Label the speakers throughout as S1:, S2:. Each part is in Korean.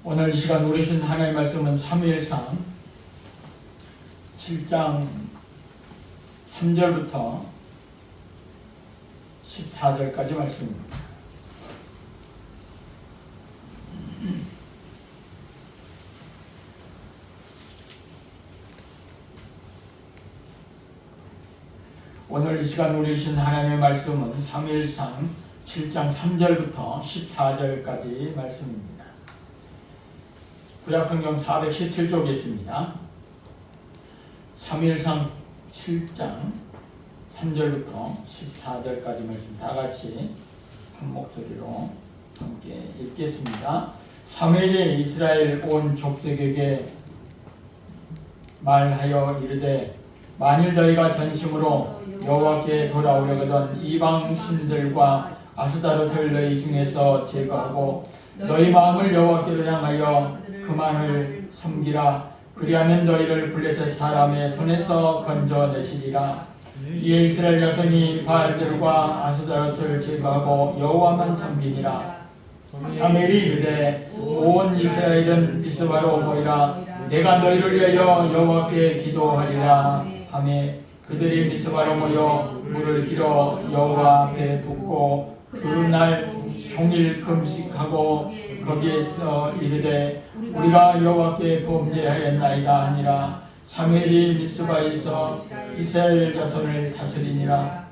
S1: 오늘 이 시간 우리 주신 하나님의 말씀은 사무엘상 7장 3절부터 14절까지 말씀입니다. 오늘 이 시간 우리 주신 하나님의 말씀은 사무엘상 7장 3절부터 14절까지 말씀입니다. 구약성경 417쪽에 있습니다. 사무엘상 7장 3절부터 14절까지 말씀 다같이 한 목소리로 함께 읽겠습니다. 사무엘이 이스라엘 온 족속에게 말하여 이르되 만일 너희가 전심으로 여호와께 돌아오려거든 이방 신들과 아스다롯을 너희 중에서 제거하고 너희 마음을 여호와께로 향하여 그만을 섬기라. 그리하면 너희를 블레셋 사람의 손에서 건져내시리라. 이에 이스라엘 자손이 바알들과 아스다롯을 제거하고 여호와만 섬기니라. 사무엘이 이르되 온 이스라엘은 미스바로 모이라. 내가 너희를 위하여 여호와께 기도하리라 하매 그들이 미스바로 모여 물을 길어 여호와 앞에 붓고 그날 종일 금식하고 거기에서 이르되 우리가 여호와께 범죄하였나이다 하니라. 사무엘이 미스바에서 이스라엘 자손을 다스리니라.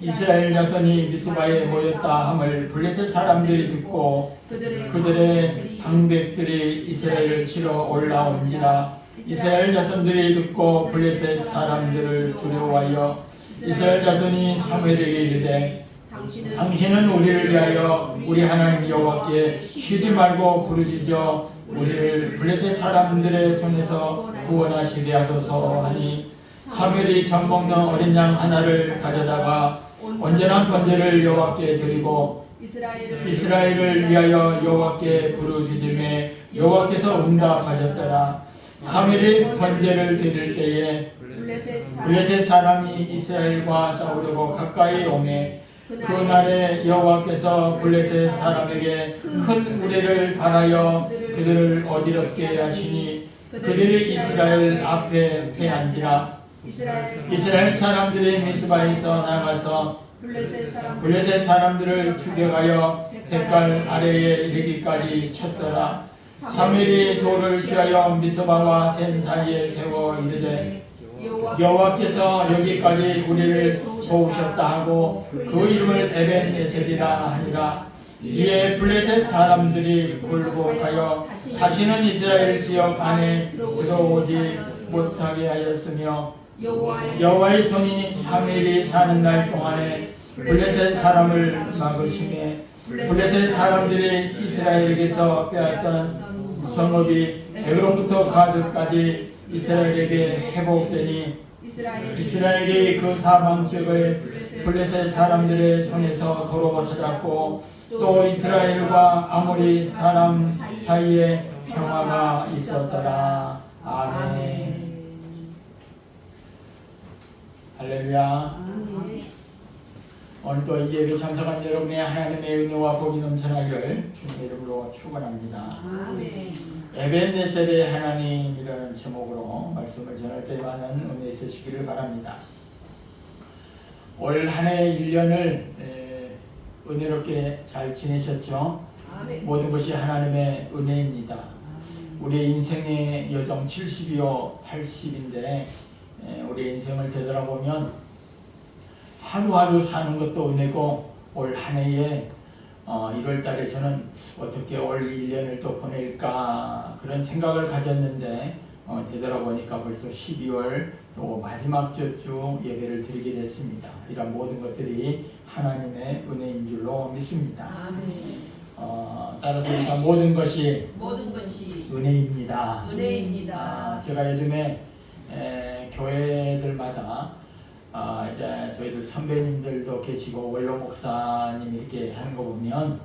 S1: 이스라엘 자손이 미스바에 모였다 함을 블레셋 사람들이 듣고 그들의 방백들이 이스라엘을 치러 올라온지라. 이스라엘 자손들이 듣고 블레셋 사람들을 두려워하여 이스라엘 자손이 사무엘에게 이르되 당신은 우리를 위하여 우리 하나님 여호와께 쉬지 말고 부르짖어 우리를 블레셋 사람들의 손에서 구원하시게 하소서 하니 사무엘이 젖 먹는 어린 양 하나를 가져다가 온전한 번제를 여호와께 드리고 이스라엘을 위하여 여호와께 부르짖음에 여호와께서 응답하셨더라. 사무엘이 번제를 드릴 때에 블레셋 사람이 이스라엘과 싸우려고 가까이 오매 그날에 여호와께서 블레셋 사람에게 큰 우레를 발하여 그들을 어지럽게 하시니 그들이 이스라엘 앞에 패한지라. 이스라엘 사람들이 미스바에서 나가서 블레셋 사람들을 추격하여 백갈 아래에 이르기까지 쳤더라. 사무엘이 돌을 취하여 미스바와 센 사이에 세워 이르되 여호와께서 여기까지 우리를 도우셨다 하고 그 이름을 에벤에셀이라 하니라. 이에 블레셋 사람들이 굴복하여 다시는 이스라엘 지역 안에 들어오지 못하게 하였으며 여호와의 손이 사무엘이 사는 날 동안에 블레셋 사람을 막으심에 블레셋 사람들이 이스라엘에게서 빼앗던 성읍이 에그론부터 가드까지 이스라엘에게 회복되니 이스라엘이 그 사방 지역을 블레셋 사람들의 손에서 도로 찾았고 또 이스라엘과 아모리 사람 사이에 평화가 있었더라. 아멘. 할렐루야. 오늘 또 이 예배 참석한 여러분의 하나님의 은혜와 복이 넘쳐나기를 주님의 이름으로 축원합니다. 에벤네셀의 하나님이라는 제목으로 말씀을 전할 때 많은 은혜 있으시기를 바랍니다. 올 한 해 1년을 은혜롭게 잘 지내셨죠? 모든 것이 하나님의 은혜입니다. 우리 인생의 여정 70이요 80인데 우리 인생을 되돌아보면 하루하루 사는 것도 은혜고 올 한 해에 1월 달에 저는 어떻게 올 1년을 또 보낼까 그런 생각을 가졌는데 되돌아보니까 벌써 12월 또 마지막 주 예배를 드리게 됐습니다. 이런 모든 것들이 하나님의 은혜인 줄로 믿습니다. 따라서 일단 모든 것이 은혜입니다. 제가 요즘에 교회들마다 이제 저희들 선배님들도 계시고 원로 목사님 이렇게 하는 거 보면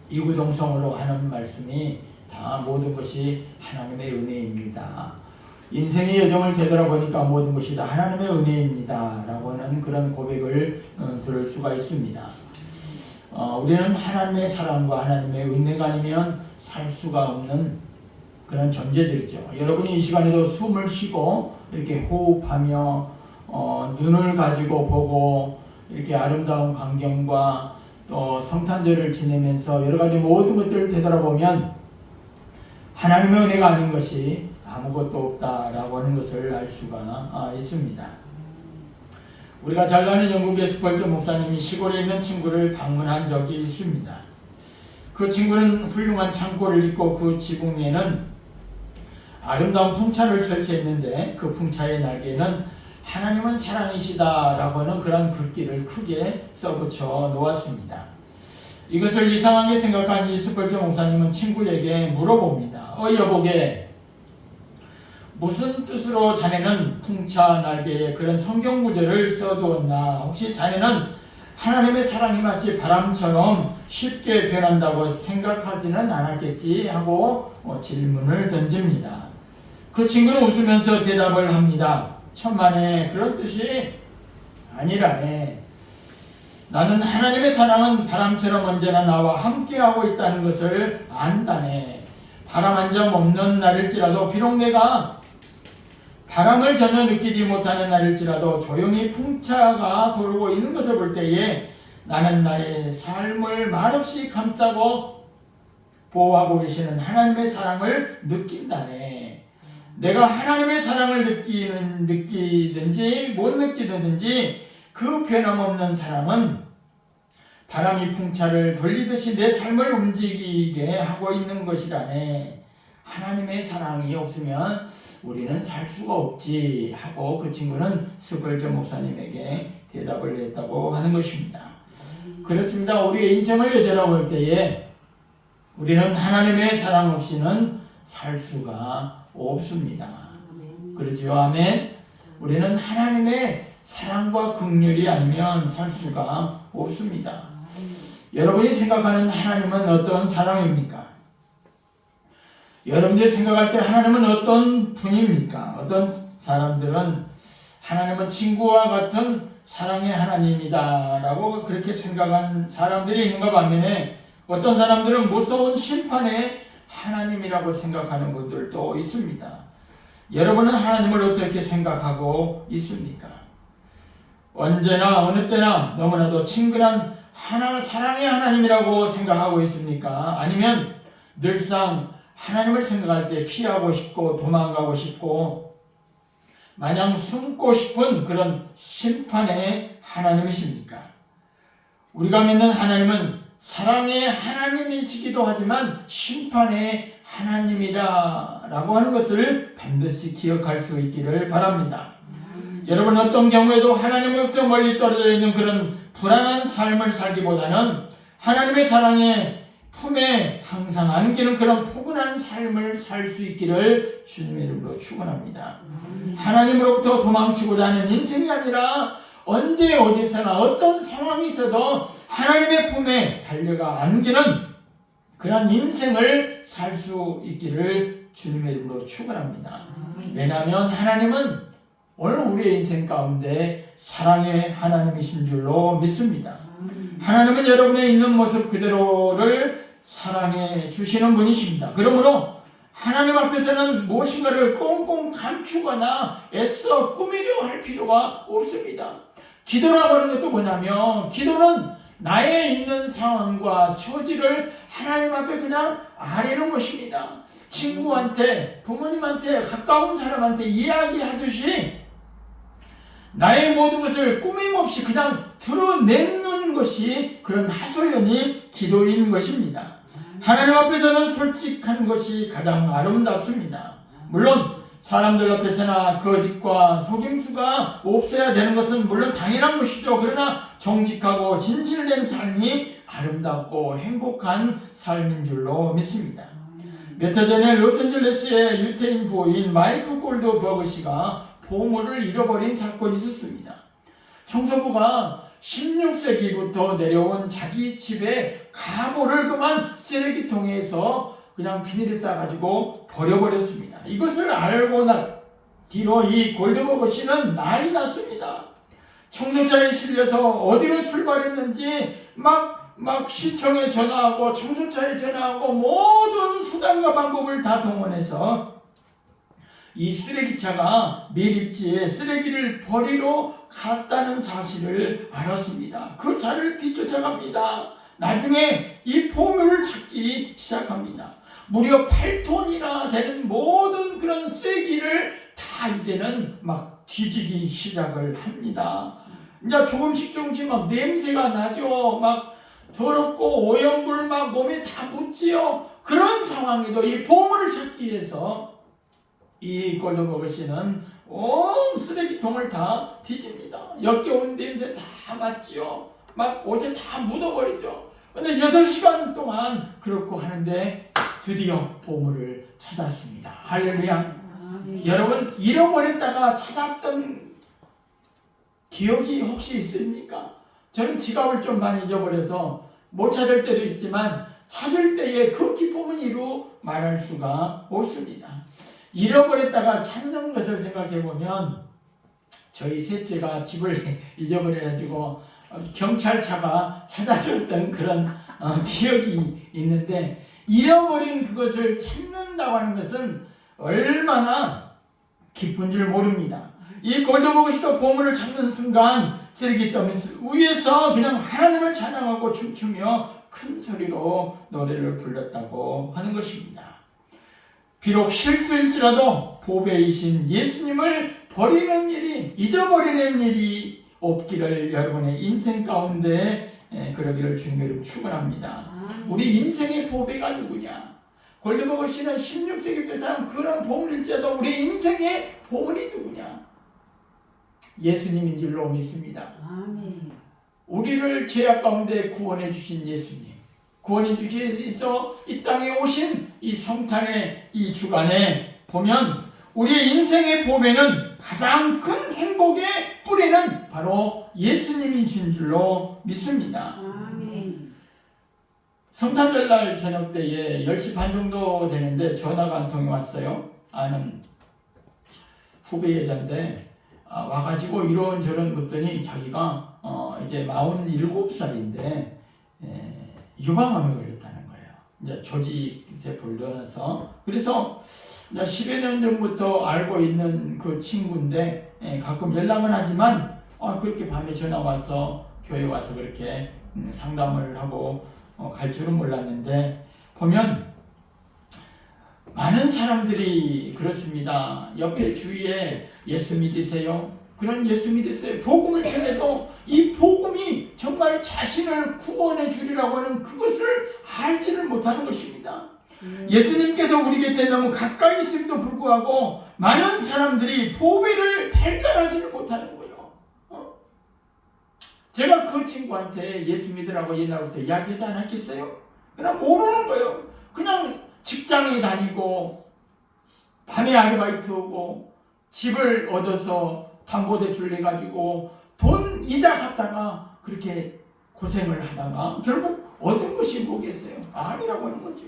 S1: 이구동성으로 하는 말씀이 다 모든 것이 하나님의 은혜입니다. 인생의 여정을 되돌아보니까 모든 것이 다 하나님의 은혜입니다 라고 하는 그런 고백을 들을 수가 있습니다. 우리는 하나님의 사랑과 하나님의 은혜가 아니면 살 수가 없는 그런 존재들이죠. 여러분이 이 시간에도 숨을 쉬고 이렇게 호흡하며 눈을 가지고 보고 이렇게 아름다운 광경과 또 성탄절을 지내면서 여러 가지 모든 것들을 되돌아보면 하나님의 은혜가 아닌 것이 아무것도 없다라고 하는 것을 알 수가 있습니다. 우리가 잘 아는 영국의 스펄전 목사님이 시골에 있는 친구를 방문한 적이 있습니다. 그 친구는 훌륭한 창고를 있고 그 지붕 위에는 아름다운 풍차를 설치했는데 그 풍차의 날개에는 하나님은 사랑이시다라고 하는 그런 글귀를 크게 써붙여 놓았습니다. 이것을 이상하게 생각한 이 스펄전 목사님은 친구에게 물어봅니다. 여보게, 무슨 뜻으로 자네는 풍차 날개에 그런 성경 구절을 써두었나? 혹시 자네는 하나님의 사랑이 마치 바람처럼 쉽게 변한다고 생각하지는 않았겠지? 하고 질문을 던집니다. 그 친구는 웃으면서 대답을 합니다. 천만에 그런 뜻이 아니라네. 나는 하나님의 사랑은 바람처럼 언제나 나와 함께하고 있다는 것을 안다네. 바람 한 점 없는 날일지라도, 비록 내가 바람을 전혀 느끼지 못하는 날일지라도 조용히 풍차가 돌고 있는 것을 볼 때에 나는 나의 삶을 말없이 감싸고 보호하고 계시는 하나님의 사랑을 느낀다네. 내가 하나님의 사랑을 느끼든지 못 느끼든지 그 변함없는 사랑은 바람이 풍차를 돌리듯이 내 삶을 움직이게 하고 있는 것이라네. 하나님의 사랑이 없으면 우리는 살 수가 없지 하고 그 친구는 스펄전 목사님에게 대답을 했다고 하는 것입니다. 그렇습니다. 우리의 인생을 되돌아볼 때에 우리는 하나님의 사랑 없이는 살 수가 없습니다. 그렇지요? 아멘. 우리는 하나님의 사랑과 긍휼이 아니면 살 수가 없습니다. 여러분이 생각하는 하나님은 어떤 사랑입니까? 여러분들이 생각할 때 하나님은 어떤 분입니까? 어떤 사람들은 하나님은 친구와 같은 사랑의 하나님이다 라고 그렇게 생각한 사람들이 있는가 반면에 어떤 사람들은 무서운 심판의 하나님이라고 생각하는 분들도 있습니다. 여러분은 하나님을 어떻게 생각하고 있습니까? 언제나 어느 때나 너무나도 친근한 사랑의 하나님이라고 생각하고 있습니까? 아니면 늘상 하나님을 생각할 때 피하고 싶고 도망가고 싶고 마냥 숨고 싶은 그런 심판의 하나님이십니까? 우리가 믿는 하나님은 사랑의 하나님이시기도 하지만 심판의 하나님이다라고 하는 것을 반드시 기억할 수 있기를 바랍니다. 여러분, 어떤 경우에도 하나님으로부터 멀리 떨어져 있는 그런 불안한 삶을 살기보다는 하나님의 사랑의 품에 항상 안기는 그런 포근한 삶을 살 수 있기를 주님의 이름으로 축원합니다. 하나님으로부터 도망치고자 하는 인생이 아니라 언제 어디서나 어떤 상황이 있어도 하나님의 품에 달려가 안기는 그런 인생을 살 수 있기를 주님의 이름으로 축원합니다. 왜냐하면 하나님은 오늘 우리의 인생 가운데 사랑의 하나님이신 줄로 믿습니다. 하나님은 여러분의 있는 모습 그대로를 사랑해 주시는 분이십니다. 그러므로 하나님 앞에서는 무엇인가를 꽁꽁 감추거나 애써 꾸미려 할 필요가 없습니다. 기도라고 하는 것도 뭐냐면, 기도는 나의 있는 상황과 처지를 하나님 앞에 그냥 아뢰는 것입니다. 친구한테, 부모님한테, 가까운 사람한테 이야기하듯이 나의 모든 것을 꾸밈없이 그냥 드러내는 것이 그런 하소연이 기도인 것입니다. 하나님 앞에서는 솔직한 것이 가장 아름답습니다. 물론 사람들 앞에서나 거짓과 속임수가 없어야 되는 것은 물론 당연한 것이죠. 그러나 정직하고 진실된 삶이 아름답고 행복한 삶인 줄로 믿습니다. 몇 해 전에 로스앤젤레스의 유태인 부인 마이크 골드버그 씨가 보물을 잃어버린 사건이 있었습니다. 청소부가 16세기부터 내려온 자기 집에 가보를 그만 쓰레기통에서 그냥 비닐을 싸가지고 버려버렸습니다. 이것을 알고 뒤로 이 골드버그 씨는 난리 났습니다. 청소차에 실려서 어디로 출발했는지 막 막 시청에 전화하고 청소차에 전화하고 모든 수단과 방법을 다 동원해서 이 쓰레기차가 매립지에 쓰레기를 버리러 갔다는 사실을 알았습니다. 그 차를 뒤쫓아갑니다. 나중에 이 보물을 찾기 시작합니다. 무려 8톤이나 되는 모든 그런 쓰레기를 다 이제는 막 뒤지기 시작을 합니다. 이제 조금씩 막 냄새가 나죠. 막 더럽고 오염물 막 몸에 다 묻지요. 그런 상황에도 이 보물을 찾기 위해서 이 골드버그 씨는 온 쓰레기통을 다 뒤집니다. 역겨운 냄새 다 맡지요. 막 옷에 다 묻어버리죠. 근데 6시간 동안 그렇고 하는데 드디어 보물을 찾았습니다. 할렐루야. 여러분, 잃어버렸다가 찾았던 기억이 혹시 있습니까? 저는 지갑을 좀 많이 잊어버려서 못 찾을 때도 있지만 찾을 때의 그 기쁨은 이루 말할 수가 없습니다. 잃어버렸다가 찾는 것을 생각해보면 저희 셋째가 집을 잊어버려가지고 경찰차가 찾아줬던 그런 기억이 있는데, 잃어버린 그것을 찾는다고 하는 것은 얼마나 기쁜 줄 모릅니다. 이 골드버그 씨가 보물을 찾는 순간 쓰레기 더미 위에서 그냥 하나님을 찬양하고 춤추며 큰 소리로 노래를 불렀다고 하는 것입니다. 비록 실수일지라도 보배이신 예수님을 버리는 일이, 잊어버리는 일이 없기를 여러분의 인생 가운데 그러기를 주님으로 축원합니다. 우리 인생의 보배가 누구냐? 골드버그 씨는 16세기 때 사람 그런 보물일지라도 우리 인생의 보물이 누구냐? 예수님인 줄로 믿습니다. 아멘. 우리를 죄악 가운데 구원해 주신 예수님, 구원해 주시기 위해서 이 땅에 오신 이 성탄의 이 주간에 보면 우리의 인생의 보배는 가장 큰 행복의 뿌리는 바로 예수님이신 줄로 믿습니다. 아멘. 성탄절날 저녁 때에 10시 반 정도 되는데 전화가 한 통이 왔어요. 아는 후배 여자인데 와가지고 이런저런 묻더니 자기가 이제 47살인데 유방암에 걸렸다는 거예요. 이제 조직세포를 넣어서. 그래서 10여 년 전부터 알고 있는 그 친구인데 가끔 연락은 하지만 그렇게 밤에 전화 와서 교회 와서 그렇게 상담을 하고 갈 줄은 몰랐는데, 보면 많은 사람들이 그렇습니다. 옆에 주위에 예수 믿으세요? 그런 예수 믿으세요? 복음을 전해도 이 복음이 정말 자신을 구원해 주리라고 하는 그것을 알지를 못하는 것입니다. 예수님께서 우리 곁에 너무 가까이 있음에도 불구하고 많은 사람들이 보배를 발견하지를 못하는 거예요. 제가 그 친구한테 예수 믿으라고 옛날부터 이야기하지 않았겠어요? 그냥 모르는 거예요. 그냥 직장에 다니고 밤에 아르바이트 오고 집을 얻어서 담보대출 내가지고 돈 이자 갚다가 그렇게 고생을 하다가 결국 얻은 것이 뭐겠어요? 암이라고 하는 거죠.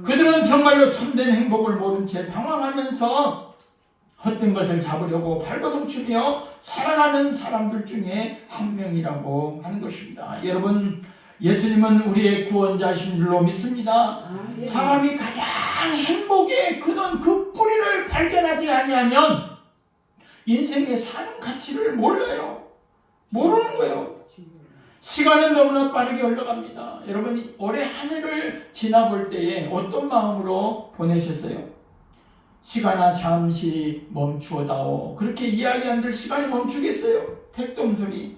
S1: 그들은 정말로 참된 행복을 모른 채 방황하면서 헛된 것을 잡으려고 발버둥 치며 살아가는 사람들 중에 한 명이라고 하는 것입니다. 여러분, 예수님은 우리의 구원자이신 줄로 믿습니다. 사람이 가장 행복의 근원, 그 뿌리를 발견하지 아니하면 인생의 사는 가치를 몰라요. 모르는 거예요. 시간은 너무나 빠르게 흘러갑니다. 여러분이 올해 한 해를 지나볼 때에 어떤 마음으로 보내셨어요? 시간아 잠시 멈추어다오. 그렇게 이야기한들 시간이 멈추겠어요? 택도 소리.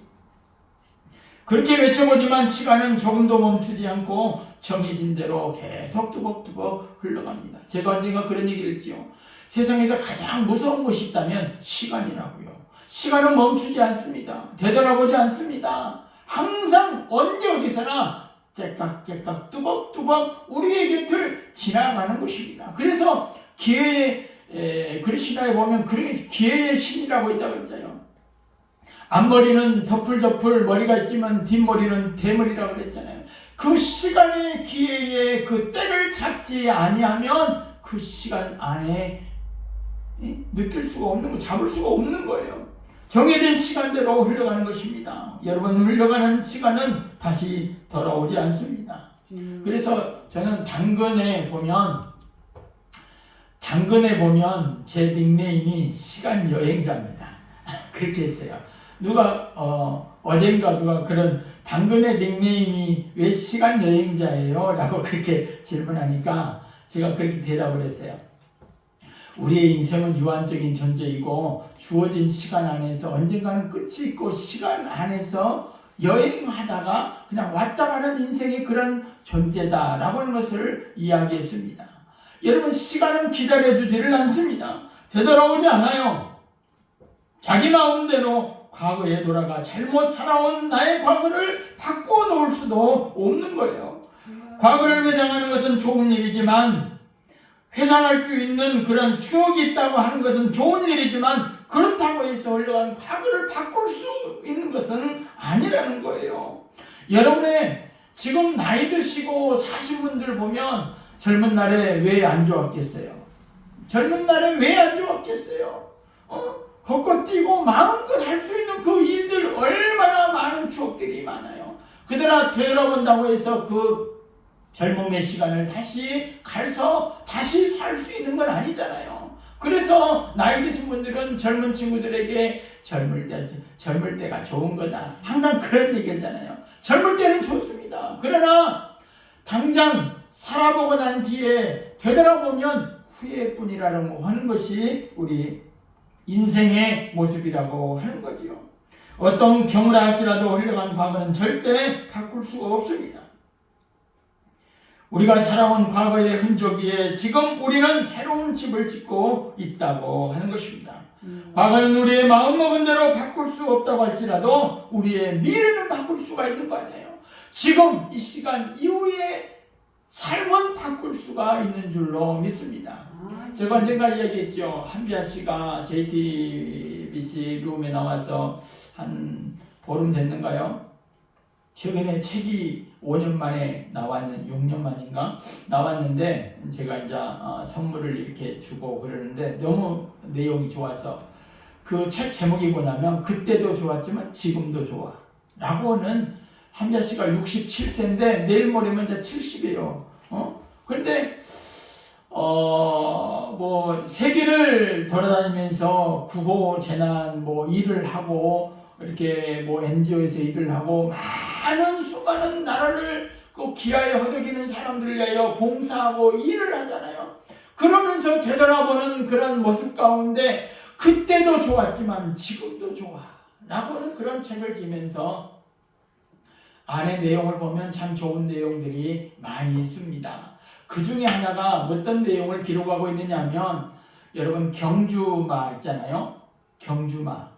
S1: 그렇게 외쳐보지만 시간은 조금도 멈추지 않고 정해진 대로 계속 뚜벅뚜벅 흘러갑니다. 제가 언젠가 그런 얘기를 했지요. 세상에서 가장 무서운 것이 있다면 시간이라고요. 시간은 멈추지 않습니다. 되돌아보지 않습니다. 항상 언제 어디서나 째깍째깍 뚜벅뚜벅 우리의 곁을 지나가는 것입니다. 그래서 기회의 그리스나에 보면 기회의 신이라고 있다고 그랬잖아요. 앞머리는 덮을 머리가 있지만 뒷머리는 대머리라고 그랬잖아요. 그 시간의 기회에 그 때를 잡지 아니하면 그 시간 안에 느낄 수가 없는 거, 잡을 수가 없는 거예요. 정해진 시간대로 흘러가는 것입니다. 여러분, 흘러가는 시간은 다시 돌아오지 않습니다. 그래서 저는 당근에 보면 제 닉네임이 시간 여행자입니다. 그렇게 했어요. 어젠가 누가 그런 당근의 닉네임이 왜 시간 여행자예요? 라고 그렇게 질문하니까 제가 그렇게 대답을 했어요. 우리의 인생은 유한적인 존재이고 주어진 시간 안에서 언젠가는 끝이 있고 시간 안에서 여행하다가 그냥 왔다 가는 인생의 그런 존재다라고 하는 것을 이야기했습니다. 여러분, 시간은 기다려주지를 않습니다. 되돌아오지 않아요. 자기 마음대로 과거에 돌아가 잘못 살아온 나의 과거를 바꿔 놓을 수도 없는 거예요. 과거를 회상하는 것은 좋은 일이지만, 회상할 수 있는 그런 추억이 있다고 하는 것은 좋은 일이지만, 그렇다고 해서 흘러간 과거를 바꿀 수 있는 것은 아니라는 거예요. 여러분의 지금 나이 드시고 사신 분들 보면 젊은 날에 왜 안 좋았겠어요? 젊은 날에 왜 안 좋았겠어요? 걷고 뛰고 마음껏 할 수 있는 그 일들, 얼마나 많은 추억들이 많아요. 그러나 되돌아본다고 해서 그 젊음의 시간을 다시 가서 다시 살 수 있는 건 아니잖아요. 그래서 나이 드신 분들은 젊은 친구들에게 젊을 때가 좋은 거다, 항상 그런 얘기잖아요. 젊을 때는 좋습니다. 그러나 당장 살아보고 난 뒤에 되돌아보면 후회뿐이라고 하는 것이 우리 인생의 모습이라고 하는 거지요. 어떤 경우라 할지라도 흘러간 과거는 절대 바꿀 수가 없습니다. 우리가 살아온 과거의 흔적이에 지금 우리는 새로운 집을 짓고 있다고 하는 것입니다. 과거는 우리의 마음먹은 대로 바꿀 수 없다고 할지라도 우리의 미래는 바꿀 수가 있는 거 아니에요. 지금 이 시간 이후에 삶은 바꿀 수가 있는 줄로 믿습니다. 제가 언젠가 이야기했죠. 한비아 씨가 JTBC 룸에 나와서 한 보름 됐는가요? 최근에 책이 5년 만에 6년 만인가 나왔는데, 제가 이제 선물을 이렇게 주고 그러는데 너무 내용이 좋아서 그 책 제목이 뭐냐면 그때도 좋았지만 지금도 좋아 라고는. 한비아 씨가 67세인데 내일 모레면 이제 70이에요. 그런데 뭐 세계를 돌아다니면서 구호 재난 일을 하고 이렇게 NGO에서 일을 하고 많은 수많은 나라를 그 기아에 허덕이는 사람들을 위하여 봉사하고 일을 하잖아요. 그러면서 되돌아보는 그런 모습 가운데 그때도 좋았지만 지금도 좋아 라고는 그런 책을 지면서 안의 내용을 보면 참 좋은 내용들이 많이 있습니다. 그 중에 하나가 어떤 내용을 기록하고 있느냐면, 여러분 경주마 있잖아요. 경주마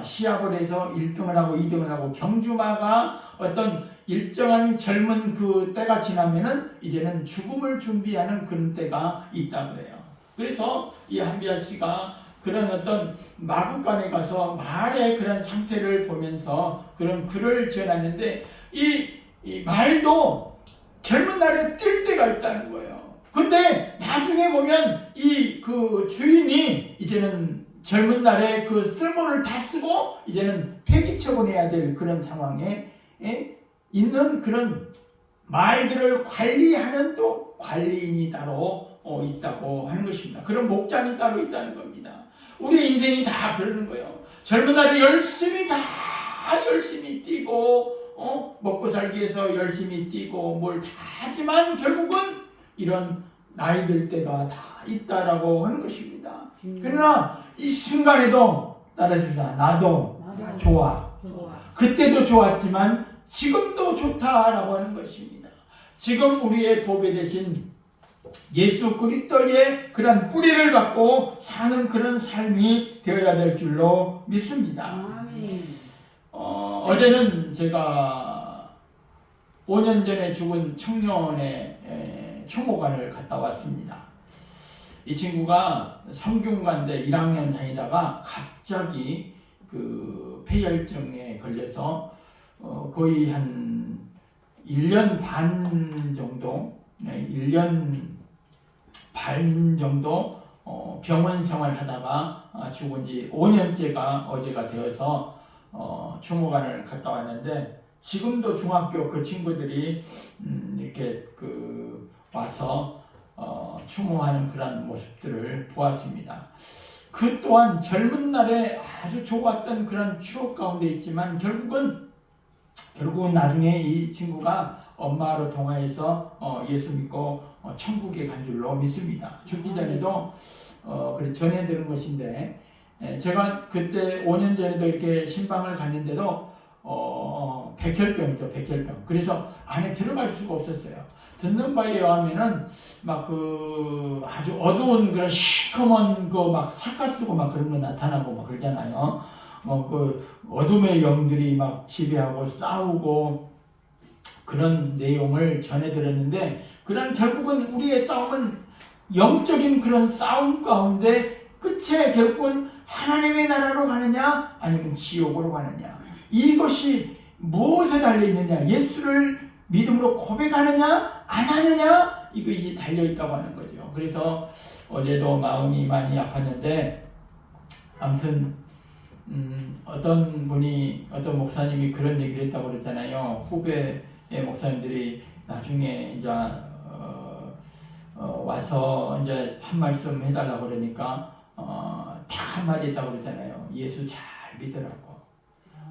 S1: 시합을 해서 1등을 하고 2등을 하고, 경주마가 어떤 일정한 젊은 그 때가 지나면은 이제는 죽음을 준비하는 그런 때가 있다 그래요. 그래서 이 한비아 씨가 그런 어떤 마국간에 가서 말의 그런 상태를 보면서 그런 글을 지어놨는데, 이 말도 젊은 날에 뛸 때가 있다는 거예요. 근데 나중에 보면 이 그 주인이 이제는 젊은 날에 그 쓸모를 다 쓰고 이제는 폐기처분해야 될 그런 상황에 있는 그런 말들을 관리하는 또 관리인이 따로 있다고 하는 것입니다. 그런 목장이 따로 있다는 겁니다. 우리 인생이 다 그러는 거예요. 젊은 날에 열심히 뛰고 먹고 살기 위해서 열심히 뛰고 뭘 다 하지만 결국은 이런 나이 들 때가 다 있다라고 하는 것입니다. 그러나 이 순간에도 따라하십시다. 나도 좋아. 그때도 좋았지만 지금도 좋다라고 하는 것입니다. 지금 우리의 보배 되신 예수 그리스도의 그런 뿌리를 갖고 사는 그런 삶이 되어야 될 줄로 믿습니다. 어제는 제가 5년 전에 죽은 청년의 추모관을 갔다 왔습니다. 이 친구가 성균관대 1학년 다니다가 갑자기 그 폐혈증에 걸려서 거의 한 1년 반 정도 1년 반 정도 병원 생활하다가 죽은 지 5년째가 어제가 되어서 추모관을 갔다 왔는데, 지금도 중학교 그 친구들이 이렇게 와서 추모하는 그런 모습들을 보았습니다. 그 또한 젊은 날에 아주 좋았던 그런 추억 가운데 있지만 결국은 나중에 이 친구가 엄마로 통하여서 예수 믿고 천국에 간 줄로 믿습니다. 죽기 전에도 그래 전해 들은 것인데, 제가 그때 5년 전에도 이렇게 신방을 갔는데도 백혈병이죠, 백혈병. 그래서 안에 들어갈 수가 없었어요. 듣는 바에 의하면은 막 아주 어두운 그런 시커먼 막 삭가 쓰고 막 그런 거 나타나고 막 그러잖아요. 어둠의 영들이 막 지배하고 싸우고 그런 내용을 전해 들었는데, 그런 결국은 우리의 싸움은 영적인 그런 싸움 가운데 끝에 결국은 하나님의 나라로 가느냐 아니면 지옥으로 가느냐, 이것이 무엇에 달려있느냐, 예수를 믿음으로 고백하느냐 안 하느냐, 이것이 달려있다고 하는 거죠. 그래서 어제도 마음이 많이 아팠는데, 아무튼 어떤 목사님이 그런 얘기를 했다고 그랬잖아요. 후배의 목사님들이 나중에 이제 와서 이제 한 말씀 해달라고 그러니까 딱 한마디 했다고 그랬잖아요. 예수 잘 믿으라고.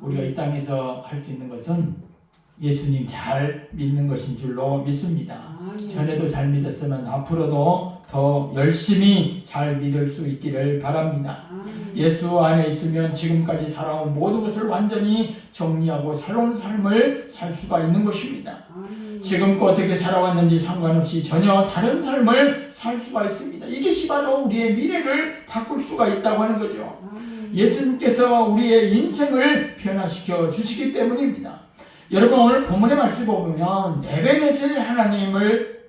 S1: 우리가 이 땅에서 할 수 있는 것은 예수님 잘 믿는 것인 줄로 믿습니다. 전에도 잘 믿었으면 앞으로도 더 열심히 잘 믿을 수 있기를 바랍니다. 예수 안에 있으면 지금까지 살아온 모든 것을 완전히 정리하고 새로운 삶을 살 수가 있는 것입니다. 지금껏 어떻게 살아왔는지 상관없이 전혀 다른 삶을 살 수가 있습니다. 이것이 바로 우리의 미래를 바꿀 수가 있다고 하는 거죠. 예수님께서 우리의 인생을 변화시켜 주시기 때문입니다. 여러분, 오늘 본문의 말씀을 보면 에베네셀 하나님을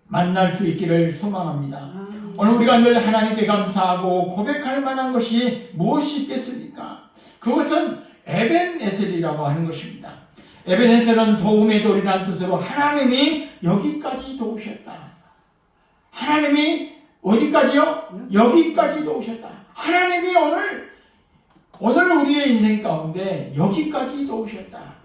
S1: 만날 수 있기를 소망합니다. 오늘 우리가 늘 하나님께 감사하고 고백할 만한 것이 무엇이 있겠습니까? 그것은 에벤에셀이라고 하는 것입니다. 에벤에셀은 도움의 돌이라는 뜻으로 하나님이 여기까지 도우셨다. 하나님이 어디까지요? 여기까지 도우셨다. 하나님이 오늘 우리의 인생 가운데 여기까지 도우셨다.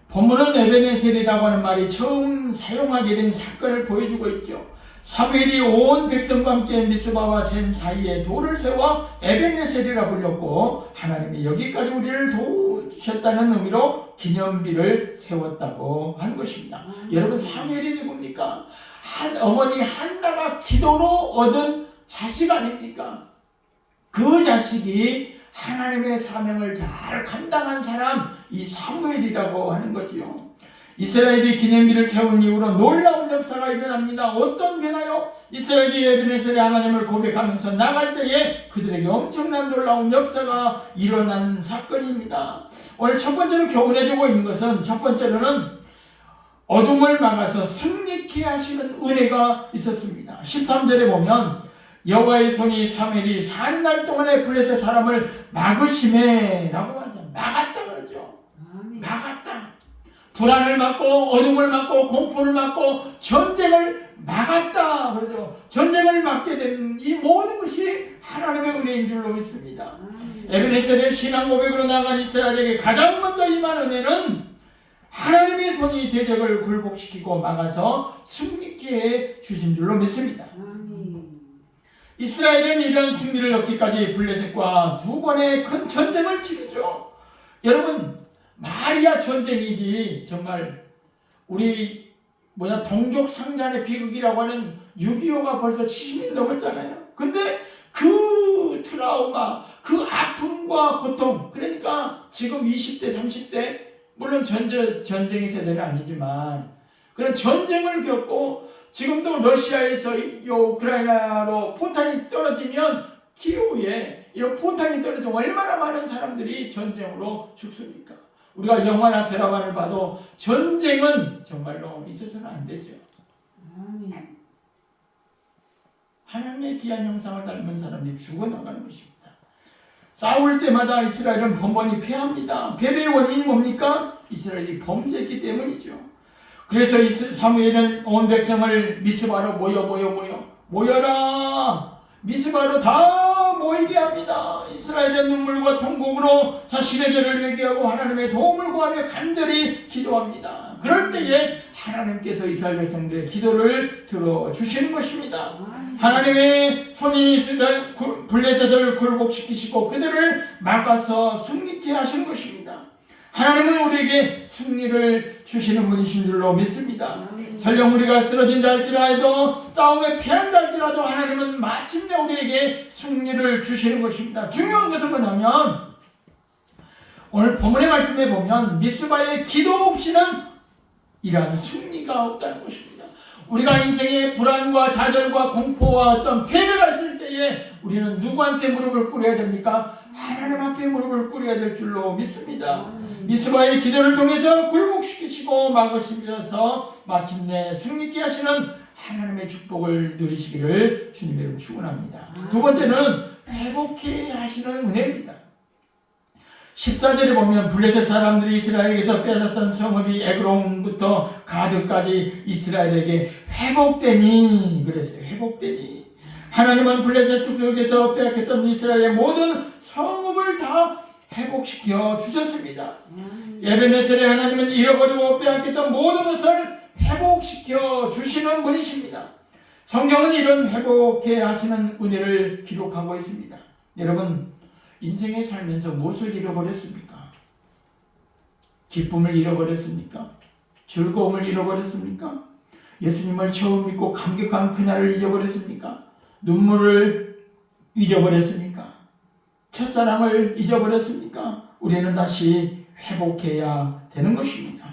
S1: 본문은 에베네셀이라고 하는 말이 처음 사용하게 된 사건을 보여주고 있죠. 사무엘이 온 백성과 함께 미스바와 센 사이에 돌을 세워 에베네셀이라 불렸고, 하나님이 여기까지 우리를 도우셨다는 의미로 기념비를 세웠다고 하는 것입니다. 여러분, 사무엘이 누굽니까? 어머니 한나가 기도로 얻은 자식 아닙니까? 그 자식이 하나님의 사명을 잘 감당한 사람, 이 사무엘이라고 하는 거지요. 이스라엘이 기념비를 세운 이후로 놀라운 역사가 일어납니다. 어떤 변화요? 이스라엘이 에베네셀의 하나님을 고백하면서 나갈 때에 그들에게 엄청난 놀라운 역사가 일어난 사건입니다. 오늘 첫 번째로 교훈해주고 있는 것은, 첫 번째로는 어둠을 막아서 승리케 하시는 은혜가 있었습니다. 13절에 보면 여호와의 손이 사무엘이 40날 동안에 블레셋 사람을 막으심에 라고 하죠. 막았다 그러죠. 막았다. 불안을 막고 어둠을 막고 공포를 막고 전쟁을 막았다 그러죠. 전쟁을 막게 된 이 모든 것이 하나님의 은혜인 줄로 믿습니다. 에베네셀의 신앙 고백으로 나간 이스라엘에게 가장 먼저 임한 은혜는 하나님의 손이 대적을 굴복시키고 막아서 승리케 해 주신 줄로 믿습니다. 이스라엘은 이런 승리를 얻기까지 블레셋과 두 번의 큰 전쟁을 치르죠. 여러분, 말이야 전쟁이지. 정말 우리 동족 상잔의 비극이라고 하는 6.25가 벌써 70년 넘었잖아요. 근데 그 트라우마, 그 아픔과 고통, 그러니까 지금 20대, 30대, 물론 전쟁의 세대는 아니지만 그런 전쟁을 겪고, 지금도 러시아에서 이 우크라이나로 포탄이 떨어지면 키우에 이 포탄이 떨어지면 얼마나 많은 사람들이 전쟁으로 죽습니까? 우리가 영화나 드라마를 봐도 전쟁은 정말로 있어서는 안 되죠. 하나님의 귀한 형상을 닮은 사람이 죽어나가는 것입니다. 싸울 때마다 이스라엘은 번번이 패합니다. 패배의 원인이 뭡니까? 이스라엘이 범죄했기 때문이죠. 그래서 사무엘은 온 백성을 미스바로 모여 모여라. 미스바로 다 모이게 합니다. 이스라엘의 눈물과 통곡으로 자신의 죄를 회개하고 하나님의 도움을 구하며 간절히 기도합니다. 그럴 때에 하나님께서 이스라엘 백성들의 기도를 들어주시는 것입니다. 하나님의 손이 블레셋을 굴복시키시고 그들을 막아서 승리케 하시는 것입니다. 하나님은 우리에게 승리를 주시는 분이신 줄로 믿습니다. 설령 우리가 쓰러진다 할지라도 싸움에 패한다 할지라도 하나님은 마침내 우리에게 승리를 주시는 것입니다. 중요한 것은 뭐냐면 오늘 본문의 말씀에 보면 미스바의 기도 없이는 이러한 승리가 없다는 것입니다. 우리가 인생의 불안과 좌절과 공포와 어떤 패배가 있을 때에 우리는 누구한테 무릎을 꿇어야 됩니까? 하나님 앞에 무릎을 꿇어야 될 줄로 믿습니다. 미스바의 기도를 통해서 굴복시키시고 막으시면서 마침내 승리케 하시는 하나님의 축복을 누리시기를 주님의 이름으로 축원합니다. 두 번째는 회복케 하시는 은혜입니다. 14절에 보면 블레셋 사람들이 이스라엘에게서 빼앗았던 성읍이 에그론부터 가드까지 이스라엘에게 회복되니 그랬어요. 회복되니 하나님은 블레셋 족속에서 빼앗겼던 이스라엘의 모든 성읍을 다 회복시켜 주셨습니다. 에베네셀의 하나님은 잃어버리고 빼앗겼던 모든 것을 회복시켜 주시는 분이십니다. 성경은 이런 회복해 하시는 은혜를 기록하고 있습니다. 여러분 인생에 살면서 무엇을 잃어버렸습니까? 기쁨을 잃어버렸습니까? 즐거움을 잃어버렸습니까? 예수님을 처음 믿고 감격한 그날을 잊어버렸습니까? 눈물을 잊어버렸습니까? 첫사랑을 잊어버렸습니까? 우리는 다시 회복해야 되는 것입니다.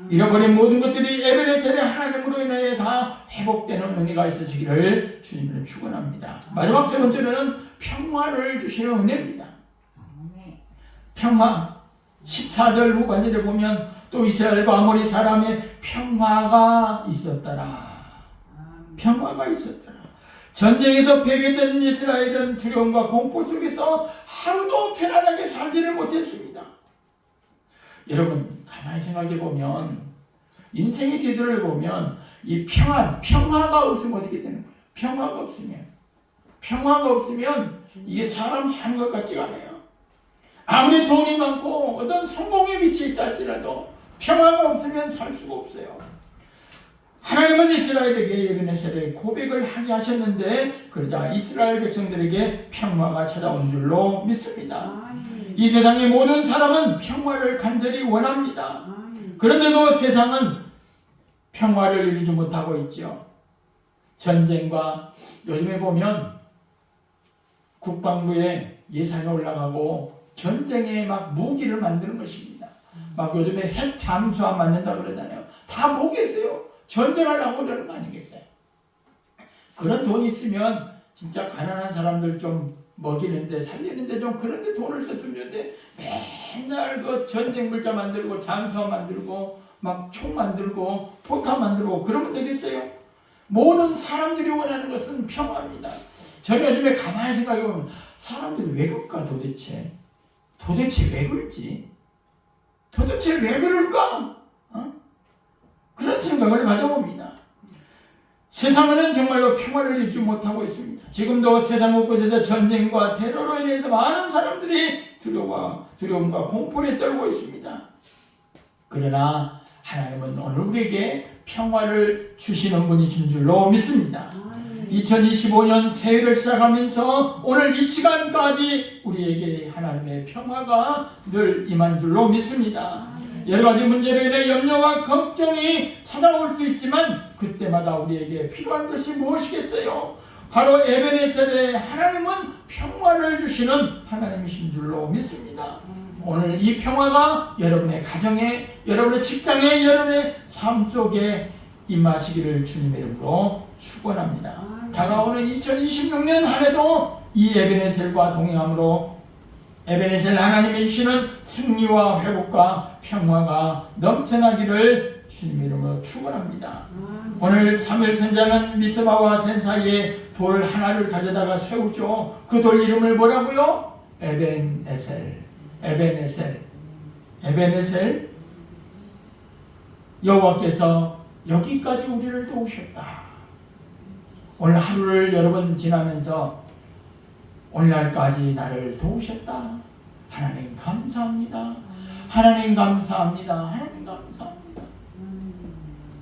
S1: 잃어버린 모든 것들이 에베네셀의 하나님으로 인하여 다 회복되는 은혜가 있으시기를 주님을 축원합니다. 마지막 세 번째로는 평화를 주시는 은혜입니다. 평화 14절 후반절에 보면 또 이스라엘과 아모리 사람의 평화가 있었더라. 평화가 있었더라. 전쟁에서 패배된 이스라엘은 두려움과 공포 속에서 하루도 편안하게 살지를 못했습니다. 여러분 가만히 생각해 보면 인생의 제도를 보면 이 평화가 없으면 어떻게 되는 거예요? 평화가 없으면 이게 사람 사는 것 같지가 않아요. 아무리 돈이 많고 어떤 성공에 위치해 있다 할지라도 평화가 없으면 살 수가 없어요. 하나님은 이스라엘에게 에베네셀의 고백을 하게 하셨는데 그러자 이스라엘 백성들에게 평화가 찾아온 줄로 믿습니다. 이 세상의 모든 사람은 평화를 간절히 원합니다. 그런데도 세상은 평화를 이루지 못하고 있죠. 전쟁과 요즘에 보면 국방부에 예산이 올라가고 전쟁에 막 무기를 만드는 것입니다. 막 요즘에 핵 잠수함 만든다 그러잖아요. 다 뭐겠어요? 전쟁하려고 그러는 거 아니겠어요? 그런 돈 있으면 진짜 가난한 사람들 좀 먹이는데 살리는데 좀 그런데 돈을 썼으면 좋은데 맨날 그 전쟁 물자 만들고 잠수함 만들고 막 총 만들고 포탄 만들고 그러면 되겠어요? 모든 사람들이 원하는 것은 평화입니다. 저는 요즘에 가만히 생각해보면 사람들이 왜 그럴까 도대체 왜 그럴지 도대체 왜 그럴까? 그런 생각을 가져봅니다. 세상은 정말로 평화를 잃지 못하고 있습니다. 지금도 세상 곳곳에서 전쟁과 테러로 인해서 많은 사람들이 두려움과 공포에 떨고 있습니다. 그러나 하나님은 오늘 우리에게 평화를 주시는 분이신 줄로 믿습니다. 2025년 새해를 시작하면서 오늘 이 시간까지 우리에게 하나님의 평화가 늘 임한 줄로 믿습니다. 여러 가지 문제로 인해 염려와 걱정이 찾아올 수 있지만 그때마다 우리에게 필요한 것이 무엇이겠어요? 바로 에베네셀의 하나님은 평화를 주시는 하나님이신 줄로 믿습니다. 오늘 이 평화가 여러분의 가정에, 여러분의 직장에, 여러분의 삶 속에 임하시기를 주님의 이름으로 축원합니다. 다가오는 2026년 한 해도 이 에베네셀과 동행함으로 에베네셀 하나님이 주시는 승리와 회복과 평화가 넘쳐나기를 주님의 이름으로 축원합니다. 오늘 사무엘 선지자는 미스바와 센 사이에 돌 하나를 가져다가 세우죠. 그 돌 이름을 뭐라고요? 에벤에셀. 여호와께서 여기까지 우리를 도우셨다. 오늘 하루를 여러분 지나면서 오늘날까지 나를 도우셨다. 하나님 감사합니다. 하나님 감사합니다. 하나님 감사합니다.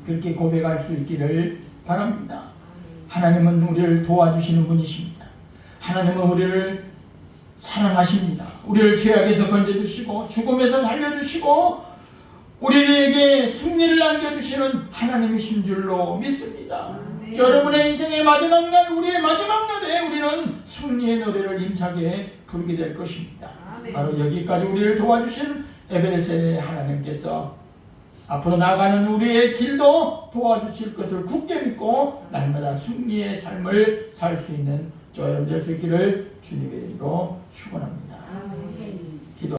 S1: 그렇게 고백할 수 있기를 바랍니다. 하나님은 우리를 도와주시는 분이십니다. 하나님은 우리를 사랑하십니다. 우리를 죄악에서 건져주시고 죽음에서 살려주시고 우리에게 승리를 안겨주시는 하나님이신 줄로 믿습니다. 여러분의 인생의 마지막 날, 우리의 마지막 날에 우리는 승리의 노래를 힘차게 부르게 될 것입니다. 바로 여기까지 우리를 도와주신 에베레셀의 하나님께서 앞으로 나아가는 우리의 길도 도와주실 것을 굳게 믿고 날마다 승리의 삶을 살 수 있는 저 여러분 될 수 있기를 주님의 이름으로 축원합니다.